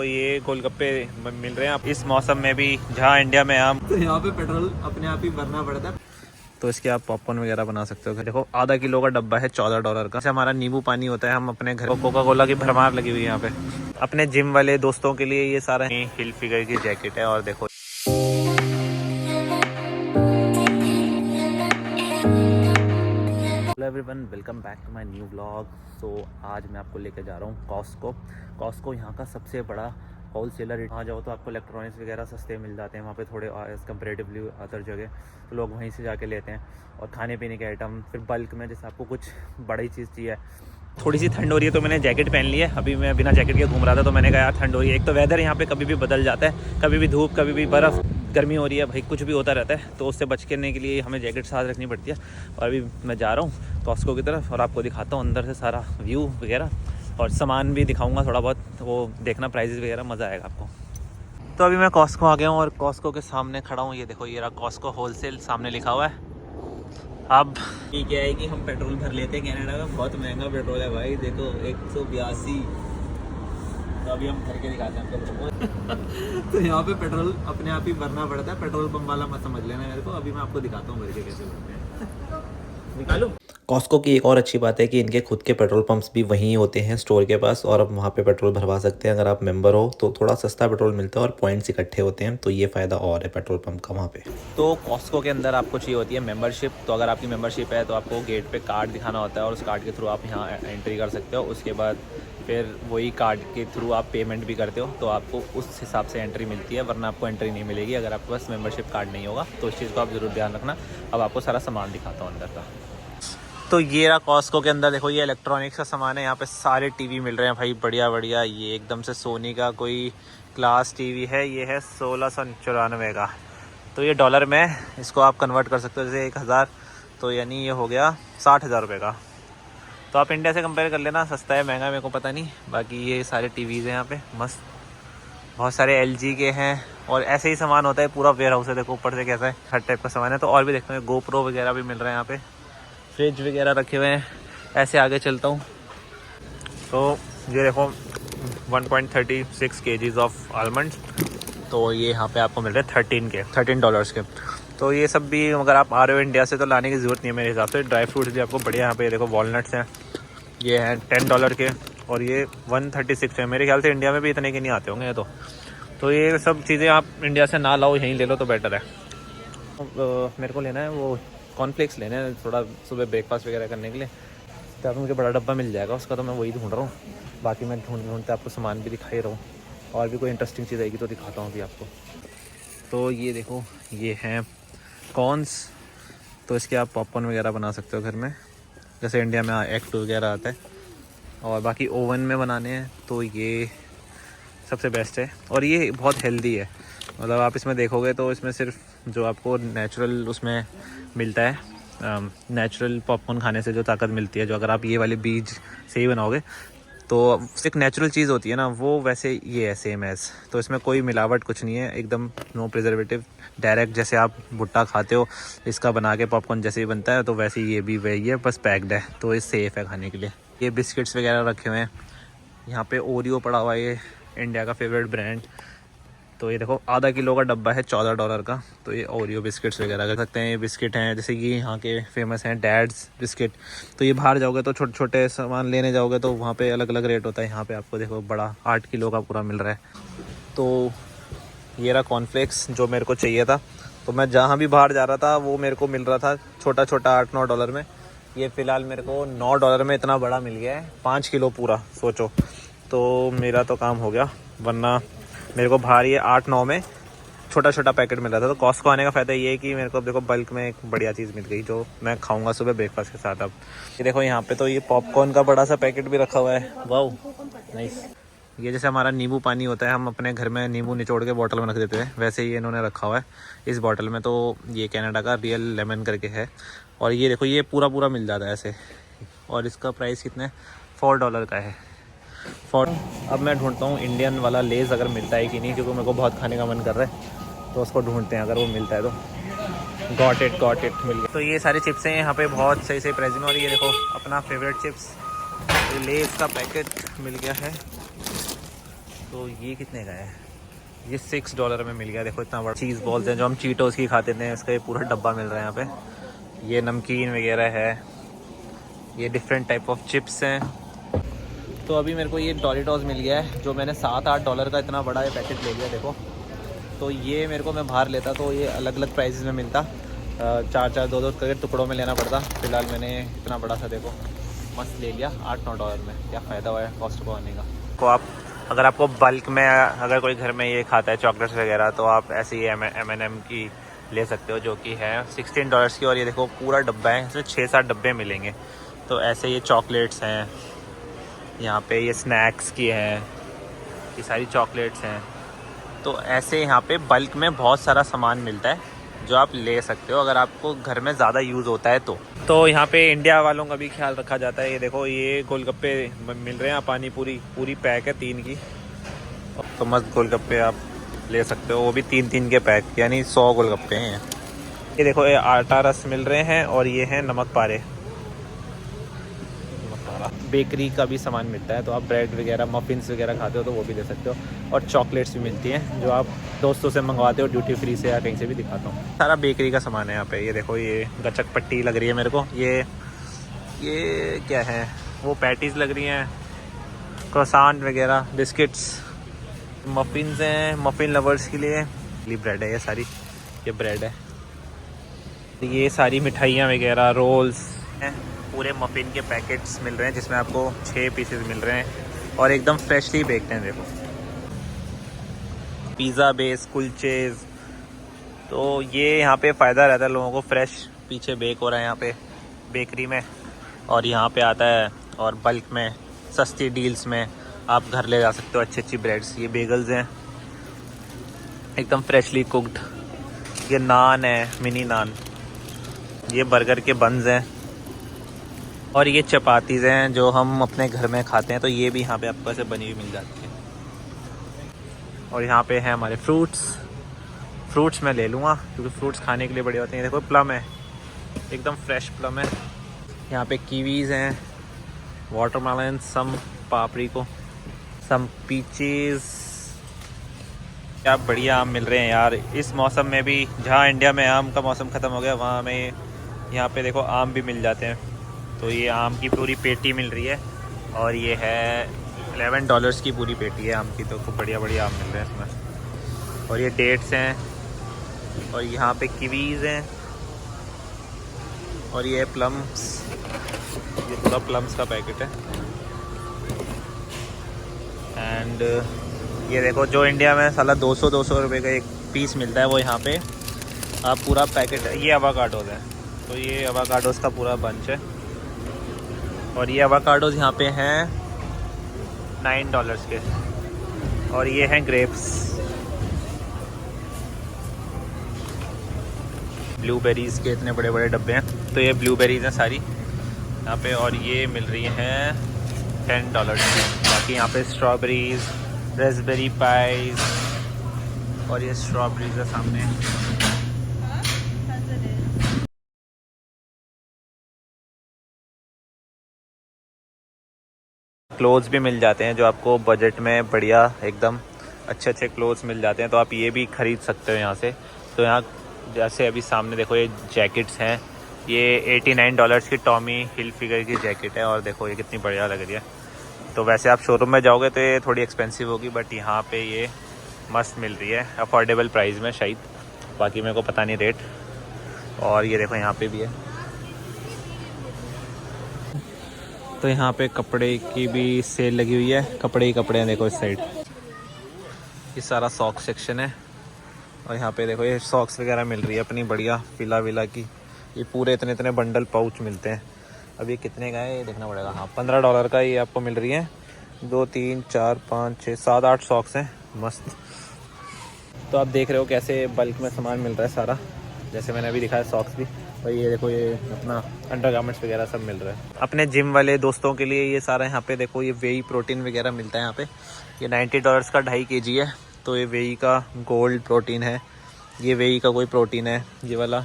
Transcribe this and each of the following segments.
ये गोलगप्पे मिल रहे हैं आप इस मौसम में भी, जहाँ इंडिया में आम तो यहाँ पे पेट्रोल अपने आप ही भरना पड़ता है। तो इसके आप पॉपकॉर्न वगैरह बना सकते हो। देखो आधा किलो का डब्बा है $14 का। जैसे हमारा नींबू पानी होता है, हम अपने घर कोका कोला की भरमार लगी हुई है यहाँ पे। अपने जिम वाले दोस्तों के लिए ये सारा हिल फिगर की जैकेट है। और देखो hello everyone, welcome back to my new vlog. तो आज मैं आपको लेकर जा रहा हूँ कॉस्को यहाँ का सबसे बड़ा होलसेलर। वहाँ जाओ तो आपको इलेक्ट्रॉनिक्स वगैरह सस्ते मिल जाते हैं वहाँ पे, थोड़े एज़ कम्पेरेटिवली अदर जगह। तो लोग वहीं से जाके लेते हैं। और खाने पीने के आइटम फिर बल्क में, जैसे आपको कुछ बड़ी चीज़ चाहिए। थोड़ी सी ठंड हो रही है तो मैंने जैकेट पहन ली है। अभी मैं बिना जैकेट के घूम रहा था तो मैंने कहा यार ठंड हो रही है। एक तो वेदर यहाँ पे कभी भी बदल जाता है, कभी भी धूप, कभी भी बर्फ़, गर्मी हो रही है, भाई कुछ भी होता रहता है। तो उससे बच करने के लिए हमें जैकेट साथ रखनी पड़ती है। और अभी मैं जा रहा हूँ कॉस्को की तरफ और आपको दिखाता हूँ अंदर से सारा व्यू वगैरह, और सामान भी दिखाऊँगा थोड़ा बहुत। वो देखना प्राइजेस वगैरह, मज़ा आएगा आपको। तो अभी मैं कॉस्को आ गया हूँ और कॉस्को के सामने खड़ा हूँ। ये देखो, ये रहा कॉस्को होलसेल, सामने लिखा हुआ है। अब ये क्या है कि हम पेट्रोल भर लेते हैं कनाडा में, बहुत महंगा पेट्रोल है भाई। देखो 182। तो अभी हम भर के दिखाते हैं आपको। तो यहाँ पे पेट्रोल अपने आप ही भरना पड़ता है। पेट्रोल पंप वाला मत समझ लेना मेरे को। अभी मैं आपको दिखाता हूँ भर के कैसे भरते हैं। निकालो। कॉस्को की एक और अच्छी बात है कि इनके खुद के पेट्रोल पंप्स भी वहीं होते हैं स्टोर के पास, और आप वहाँ पे पेट्रोल भरवा सकते हैं। अगर आप मेंबर हो तो थोड़ा सस्ता पेट्रोल मिलता है और पॉइंट्स इकट्ठे होते हैं, तो ये फ़ायदा और है पेट्रोल पंप का वहाँ पे। तो कॉस्को के अंदर आपको चाहिए होती है मेंबरशिप। तो अगर आपकी मेंबरशिप है तो आपको गेट पे कार्ड दिखाना होता है और उस कार्ड के थ्रू आप यहाँ एंट्री कर सकते हो। उसके बाद फिर वही कार्ड के थ्रू आप पेमेंट भी करते हो, तो आपको उस हिसाब से एंट्री मिलती है, वरना आपको एंट्री नहीं मिलेगी अगर आपके पास मेंबरशिप कार्ड नहीं होगा। तो इस चीज़ को आप ज़रूर ध्यान रखना। अब आपको सारा सामान दिखाता हूँ अंदर का। तो ये रहा कॉस्को के अंदर। देखो ये इलेक्ट्रॉनिक्स का सामान है। यहाँ पे सारे टीवी मिल रहे हैं भाई, बढ़िया बढ़िया। ये एकदम से सोनी का कोई क्लास टीवी है। ये है 1694 का। तो ये डॉलर में इसको आप कन्वर्ट कर सकते हो, जैसे 1000, तो यानी ये हो गया 60,000 रुपये का। तो आप इंडिया से कंपेयर कर लेना, सस्ता है महंगा मेरे को पता नहीं। बाकी ये सारे टीवीज़ हैं यहाँ पे मस्त, बहुत सारे LG के हैं। और ऐसे ही सामान होता है, पूरा वेयर हाउस है। देखो ऊपर से कैसा है, हर टाइप का सामान है। तो और भी देखते हैं, GoPro वगैरह भी मिल रहे हैं यहाँ पे, फ्रिज वगैरह रखे हुए हैं। ऐसे आगे चलता हूँ तो ये देखो 1.36 kgs ऑफ आलमंड्स। तो ये यहाँ पे आपको मिल रहे हैं $13 के। तो ये सब भी अगर आप आ रहे हो इंडिया से तो लाने की ज़रूरत नहीं है मेरे हिसाब से। ड्राई फ्रूट्स भी आपको बढ़िया यहाँ पे देखो, वॉलनट्स हैं, ये हैं $10 के। और ये 136 है। मेरे ख्याल से इंडिया में भी इतने के नहीं आते होंगे ये तो ये सब चीज़ें आप इंडिया से ना लाओ, यहीं ले लो तो बेटर है। मेरे को लेना है वो कॉर्नफ्लेक्स लेने हैं थोड़ा सुबह ब्रेकफास्ट वगैरह करने के लिए। तो अब मुझे बड़ा डब्बा मिल जाएगा उसका, तो मैं वही ढूंढ रहा हूँ। बाकी मैं ढूंढते आपको सामान भी दिखाई रहा हूँ, और भी कोई इंटरेस्टिंग चीज़ आएगी तो दिखाता हूँ अभी आपको। तो ये देखो, ये हैं कॉर्न्स। तो इसके आप पॉपकॉर्न वगैरह बना सकते हो घर में, जैसे इंडिया में एग वगैरह आता है। और बाकी ओवन में बनाने हैं तो ये सबसे बेस्ट है। और ये बहुत हेल्दी है, मतलब आप इसमें देखोगे तो इसमें सिर्फ जो आपको नेचुरल उसमें मिलता है, नेचुरल पॉपकॉर्न खाने से जो ताकत मिलती है, जो अगर आप ये वाले बीज से ही बनाओगे तो एक नेचुरल चीज़ होती है ना, वो वैसे ये है सेम एज़। तो इसमें कोई मिलावट कुछ नहीं है, एकदम नो प्रिजर्वेटिव, डायरेक्ट जैसे आप भुट्टा खाते हो इसका बना के पॉपकॉर्न जैसे ही बनता है, तो वैसे ये भी वही है, बस पैक्ड है। तो ये सेफ़ है खाने के लिए। ये बिस्किट्स वगैरह रखे हुए हैं यहाँ पे। ओरियो पड़ा हुआ है, ये इंडिया का फेवरेट ब्रांड। तो ये देखो आधा किलो का डब्बा है $14 का। तो ये ओरियो बिस्किट्स वगैरह कर सकते हैं। ये बिस्किट हैं, जैसे ये यहाँ के फेमस हैं डैड्स बिस्किट। तो ये बाहर जाओगे तो छोटे छोटे सामान लेने जाओगे तो वहाँ पे अलग अलग रेट होता है। यहाँ पे आपको देखो बड़ा 8 किलो का पूरा मिल रहा है। तो ये रहा कॉर्नफ्लेक्स जो मेरे को चाहिए था। तो मैं जहाँ भी बाहर जा रहा था वो मेरे को मिल रहा था छोटा छोटा $8-9 में। ये फ़िलहाल मेरे को $9 में इतना बड़ा मिल गया है, 5 किलो पूरा, सोचो। तो मेरा तो काम हो गया, वरना मेरे को बाहर ये 8-9 में छोटा छोटा पैकेट मिल रहा था। तो कॉस्को आने का फ़ायदा ये है कि मेरे को देखो बल्क में एक बढ़िया चीज़ मिल गई जो मैं खाऊंगा सुबह ब्रेकफास्ट के साथ। अब ये देखो यहाँ पे तो ये पॉपकॉर्न का बड़ा सा पैकेट भी रखा हुआ है। Wow nice. ये जैसे हमारा नींबू पानी होता है, हम अपने घर में नींबू निचोड़ के बॉटल में रख देते हैं, वैसे ही इन्होंने रखा हुआ है इस बॉटल में। तो ये कनाडा का रियल लेमन करके है। और ये देखो ये पूरा मिल जाता है ऐसे। और इसका प्राइस कितना है, $4 का है। अब मैं ढूंढता हूँ इंडियन वाला लेज़ अगर मिलता है कि नहीं, क्योंकि मेरे को बहुत खाने का मन कर रहा है। तो उसको ढूंढते हैं, अगर वो मिलता है तो। गॉट इट मिल गया। तो ये सारी चिप्स हैं यहाँ पे बहुत सही प्राइस में। और ये देखो अपना फेवरेट चिप्स, ये लेज़ का पैकेट मिल गया है। तो ये कितने का है? ये $6 में मिल गया। देखो इतना बड़ा चीज़ बॉल्स हैं जो हम चीटोस की खाते थे, इसका ये पूरा डब्बा मिल रहा है यहाँ पे। ये नमकीन वगैरह है, ये डिफरेंट टाइप ऑफ चिप्स हैं। तो अभी मेरे को ये डोरिटोस मिल गया है, जो मैंने $7-8 का इतना बड़ा ये पैकेट ले लिया। देखो तो ये मेरे को मैं बाहर लेता तो ये अलग अलग प्राइसेस में मिलता, 4-4 2-2 करके टुकड़ों में लेना पड़ता। फिलहाल मैंने इतना बड़ा सा देखो मस्त ले लिया $8-9 में। क्या फ़ायदा हुआ है कॉस्ट को आने का। तो आप अगर आपको बल्क में, अगर कोई घर में ये खाता है चॉकलेट्स वगैरह, तो आप ऐसे ही M&M की ले सकते हो, जो कि है $16 की। और ये देखो पूरा डब्बा है, इसमें 6-7 डब्बे मिलेंगे। तो ऐसे ये चॉकलेट्स हैं, यहाँ पे ये स्नैक्स की हैं, ये सारी चॉकलेट्स हैं। तो ऐसे यहाँ पे बल्क में बहुत सारा सामान मिलता है जो आप ले सकते हो अगर आपको घर में ज़्यादा यूज़ होता है तो यहाँ पे इंडिया वालों का भी ख्याल रखा जाता है। ये देखो ये गोलगप्पे मिल रहे हैं, पानी पूरी पैक है 3 की। तो मस्त गोलगप्पे आप ले सकते हो, वो भी 3-3 के पैक, यानी 100 गोलगप्पे हैं। ये देखो ये आटा रस मिल रहे हैं, और ये हैं नमक पारे। बेकरी का भी सामान मिलता है, तो आप ब्रेड वगैरह मफ़िन्स वगैरह खाते हो तो वो भी ले सकते हो। और चॉकलेट्स भी मिलती हैं जो आप दोस्तों से मंगवाते हो ड्यूटी फ्री से या कहीं से भी। दिखाता हूँ, सारा बेकरी का सामान है यहाँ पे। ये देखो ये गचक पट्टी लग रही है मेरे को, ये क्या है, वो पैटीज़ लग रही हैं, क्रोसान वगैरह, बिस्किट्स, मफ़िन्स हैं मफ़िन लवर्स के लिए। ये ब्रेड है, ये सारी ये ब्रेड है। ये सारी मिठाइयाँ वगैरह, रोल्स हैं, पूरे मफ़िन के पैकेट्स मिल रहे हैं जिसमें आपको 6 पीसेस मिल रहे हैं और एकदम फ्रेशली बेक्ड हैं। देखो पिज़्ज़ा बेस, कुलचेज़। तो ये यहाँ पे फ़ायदा रहता है लोगों को, फ्रेश पीछे बेक हो रहा है यहाँ पे बेकरी में, और यहाँ पे आता है। और बल्क में सस्ती डील्स में आप घर ले जा सकते हो अच्छी ब्रेड्स। ये बेगल्स हैं एकदम फ्रेशली कुक्ड। ये नान है, मिनी नान। ये बर्गर के बन्स हैं, और ये चपातीज़ हैं जो हम अपने घर में खाते हैं। तो ये भी यहाँ पे आपको ऐसे बनी हुई मिल जाती है। और यहाँ पे हैं हमारे फ्रूट्स मैं ले लूँगा क्योंकि फ्रूट्स खाने के लिए बड़े होते हैं। देखो प्लम है, एकदम फ्रेश प्लम है। यहाँ पे कीवीज़ हैं, वाटरमेलन, सम पापड़ी को, सम पीचेस। क्या बढ़िया आम मिल रहे हैं यार इस मौसम में भी। जहाँ इंडिया में आम का मौसम ख़त्म हो गया, वहाँ में यहाँ पे देखो आम भी मिल जाते हैं। तो ये आम की पूरी पेटी मिल रही है, और ये है $11 की पूरी पेटी है आम की। तो खूब बढ़िया आम मिल रहे हैं इसमें। और ये डेट्स हैं, और यहाँ पे कीवीज़ हैं, और ये प्लम्स। ये पूरा प्लम्स का पैकेट है। एंड ये देखो जो इंडिया में साला 200 रुपये का एक पीस मिलता है, वो यहाँ पे आप पूरा पैकेट है। ये अवाकाडोज है, तो ये अवाकाडोज का पूरा बंच है। और ये अवाकाडोज यहाँ पे हैं $9 के। और ये हैं ग्रेप्स, ब्लूबेरीज़ के इतने बड़े डब्बे हैं। तो ये ब्लूबेरीज़ हैं सारी यहाँ पे, और ये मिल रही हैं $10 की। बाकी यहाँ पे स्ट्रॉबेरीज़, रेसबेरी पाइज, और ये स्ट्रॉबेरीज़ है सामने। क्लोथ्स भी मिल जाते हैं जो आपको बजट में बढ़िया एकदम अच्छे क्लोथ्स मिल जाते हैं। तो आप ये भी ख़रीद सकते हो यहाँ से। तो यहाँ जैसे अभी सामने देखो ये जैकेट्स हैं, ये $89 की टॉमी हिलफिगर की जैकेट है। और देखो ये कितनी बढ़िया लग रही है। तो वैसे आप शोरूम में जाओगे तो ये थोड़ी एक्सपेंसिव होगी, बट यहाँ पे ये मस्त मिल रही है अफोर्डेबल प्राइस में शायद, बाकी मेरे को पता नहीं रेट। और ये देखो यहाँ पे भी है। तो यहाँ पे कपड़े की भी सेल लगी हुई है, कपड़े ही कपड़े हैं। देखो इस साइड ये सारा सॉक्स सेक्शन है, और यहाँ पे देखो ये सॉक्स वगैरह मिल रही है अपनी बढ़िया फिला विला की। ये पूरे इतने बंडल पाउच मिलते हैं। अब ये कितने का है ये देखना पड़ेगा। हाँ $15 का ये आपको मिल रही है। 2 3 4 5 6 7 8 सॉक्स हैं मस्त। तो आप देख रहे हो कैसे बल्क में सामान मिल रहा है सारा, जैसे मैंने अभी दिखाया सॉक्स भी। और ये देखो ये अपना अंडरगारमेंट्स वगैरह सब मिल रहा है अपने जिम वाले दोस्तों के लिए। ये सारा यहाँ पे देखो ये वेई प्रोटीन वगैरह मिलता है यहाँ पे। ये $90 का 2.5 kg है। तो ये वेई का गोल्ड प्रोटीन है, ये वेई का कोई प्रोटीन है ये वाला।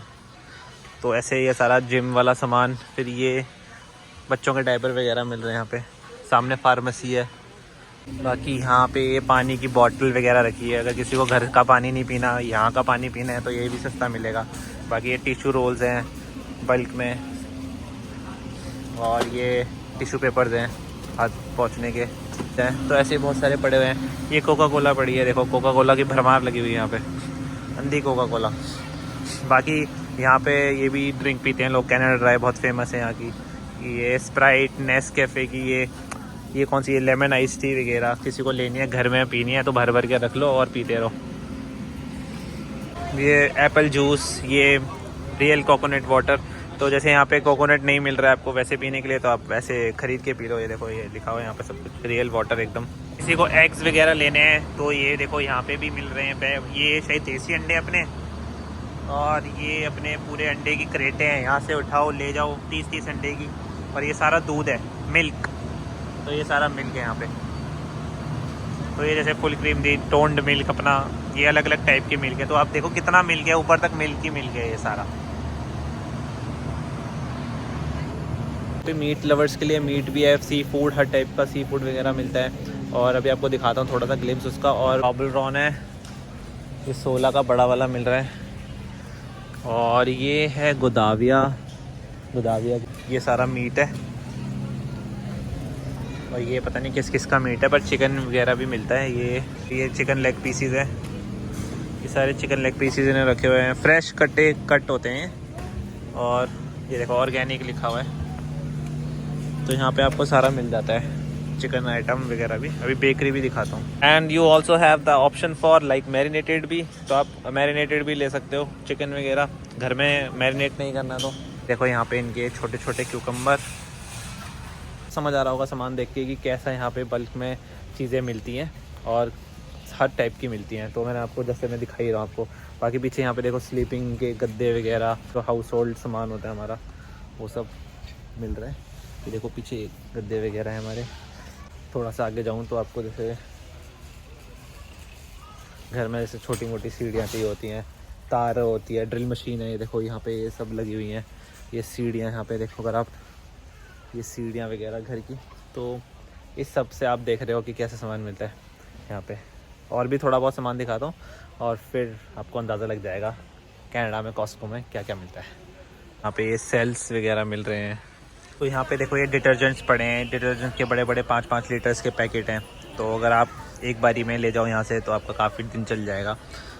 तो ऐसे ये सारा जिम वाला सामान। फिर ये बच्चों के डायपर वगैरह मिल रहे हैं यहाँ पे। सामने फार्मेसी है, बाकी यहाँ पे ये पानी की बॉटल वगैरह रखी है, अगर किसी को घर का पानी नहीं पीना, यहाँ का पानी पीना है तो ये भी सस्ता मिलेगा। बाकी ये टिश्यू रोल्स हैं बल्क में, और ये टिश्यू पेपर्स हैं हाथ पहुँचने के, तो ऐसे बहुत सारे पड़े हुए हैं। ये कोका कोला पड़ी है, देखो कोका कोला की भरमार लगी हुई है यहाँ पे, अंधी कोका कोला। बाकी यहाँ पे ये भी ड्रिंक पीते हैं लोग, कैनेडा ड्राई बहुत फेमस है यहाँ की। ये स्प्राइट, नेस्कैफे की ये कौन सी, ये लेमन आइस टी वगैरह किसी को लेनी है, घर में पीनी है तो भर भर के रख लो और पीते रहो। ये एप्पल जूस, ये रियल कोकोनट वाटर। तो जैसे यहाँ पे कोकोनट नहीं मिल रहा है आपको वैसे पीने के लिए, तो आप वैसे ख़रीद के पी लो। ये देखो ये लिखा हुआ है यहाँ पे सब कुछ, रियल वाटर एकदम। किसी को एग्स वगैरह लेने हैं तो ये देखो यहाँ पे भी मिल रहे हैं। ये शायद देसी अंडे अपने, और ये अपने पूरे अंडे की क्रेटें हैं, यहाँ से उठाओ ले जाओ 30-30 अंडे की। और ये सारा दूध है, मिल्क, तो ये सारा मिल्क है यहाँ पे। तो ये जैसे फुल क्रीम दी, टोन्ड मिल्क अपना, ये अलग अलग टाइप के मिल्क है। तो आप देखो कितना मिल्क है, ऊपर तक मिल्क ही मिल्क है ये सारा। तो मीट लवर्स के लिए मीट भी है, सी फूड, हर टाइप का सी फूड वगैरह मिलता है। और अभी आपको दिखाता हूँ थोड़ा सा ग्लिम्स उसका। और टॉबलरॉन है, ये 16 का बड़ा वाला मिल रहा है। और ये है गोदाविया, ये सारा मीट है। और ये पता नहीं किस किस का मीट है, पर चिकन वगैरह भी मिलता है। ये चिकन लेग पीसीज है, ये सारे चिकन लेग पीसीज इन्हें रखे हुए हैं, फ्रेश कट होते हैं। और ये देखो ऑर्गेनिक लिखा हुआ है। तो यहाँ पे आपको सारा मिल जाता है, चिकन आइटम वगैरह भी। अभी बेकरी भी दिखाता हूँ। And you also have the option for like marinated भी, तो आप मैरिनेटेड भी ले सकते हो चिकन वगैरह, घर में मैरिनेट नहीं करना। तो देखो यहाँ पे इनके छोटे छोटे क्यूकम्बर, समझ आ रहा होगा सामान देख के कि कैसा यहाँ पे बल्क में चीज़ें मिलती हैं, और हर टाइप की मिलती हैं। तो मैंने आपको जैसे मैं दिखाई रहा हूँ आपको। बाकी पीछे यहाँ पे देखो स्लीपिंग के गद्दे वगैरह, जो हाउस होल्ड सामान होता है हमारा, वो सब मिल रहा है। ये देखो पीछे गद्दे वगैरह हैं हमारे। थोड़ा सा आगे जाऊँ तो आपको जैसे घर में जैसे छोटी मोटी सीढ़ियाँ चाहिए होती हैं, तार होती है, ड्रिल मशीन है, ये देखो यहाँ पे ये सब लगी हुई हैं। ये सीढ़ियाँ यहाँ पे देखो अगर आप, ये सीढ़ियाँ वगैरह घर की। तो इस सब से आप देख रहे हो कि कैसे सामान मिलता है यहाँ पे। और भी थोड़ा बहुत सामान दिखाता हूँ और फिर आपको अंदाज़ा लग जाएगा कनाडा में कॉस्को में क्या क्या मिलता है। यहाँ पे ये सेल्स वगैरह मिल रहे हैं। तो यहाँ पे देखो ये डिटर्जेंट्स पड़े हैं, डिटर्जेंट के बड़े बड़े 5-5 लीटर्स के पैकेट हैं। तो अगर आप एक बारी में ले जाओ यहाँ से तो आपका काफ़ी दिन चल जाएगा,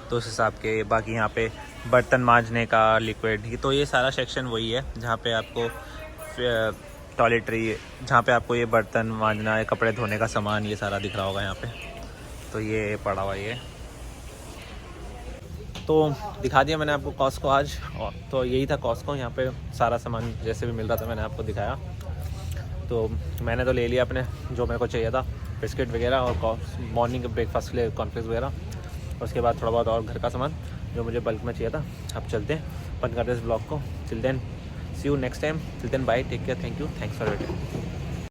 तो उस हिसाब के। बाकी यहाँ पे बर्तन मांजने का लिक्विड, तो ये सारा सेक्शन वही है जहाँ पे आपको टॉयलेटरी, जहाँ पे आपको ये बर्तन मांजना, कपड़े धोने का सामान, ये सारा दिख रहा होगा यहाँ पे। तो ये पड़ा हुआ ये, तो दिखा दिया मैंने आपको कॉस्को आज। और तो यही था कॉस्को, यहाँ पे सारा सामान जैसे भी मिल रहा था मैंने आपको दिखाया। तो मैंने तो ले लिया अपने जो मेरे को चाहिए था, बिस्किट वगैरह और मॉर्निंग के ब्रेकफास्ट के लिए कॉर्नफ्लेक्स वगैरह। और उसके बाद थोड़ा बहुत और घर का सामान जो मुझे बल्क में चाहिए था। अब चलते हैं, बंद करते हैं इस ब्लॉग को। Till then see you next time, till then bye, take care, thank you, thanks for waiting.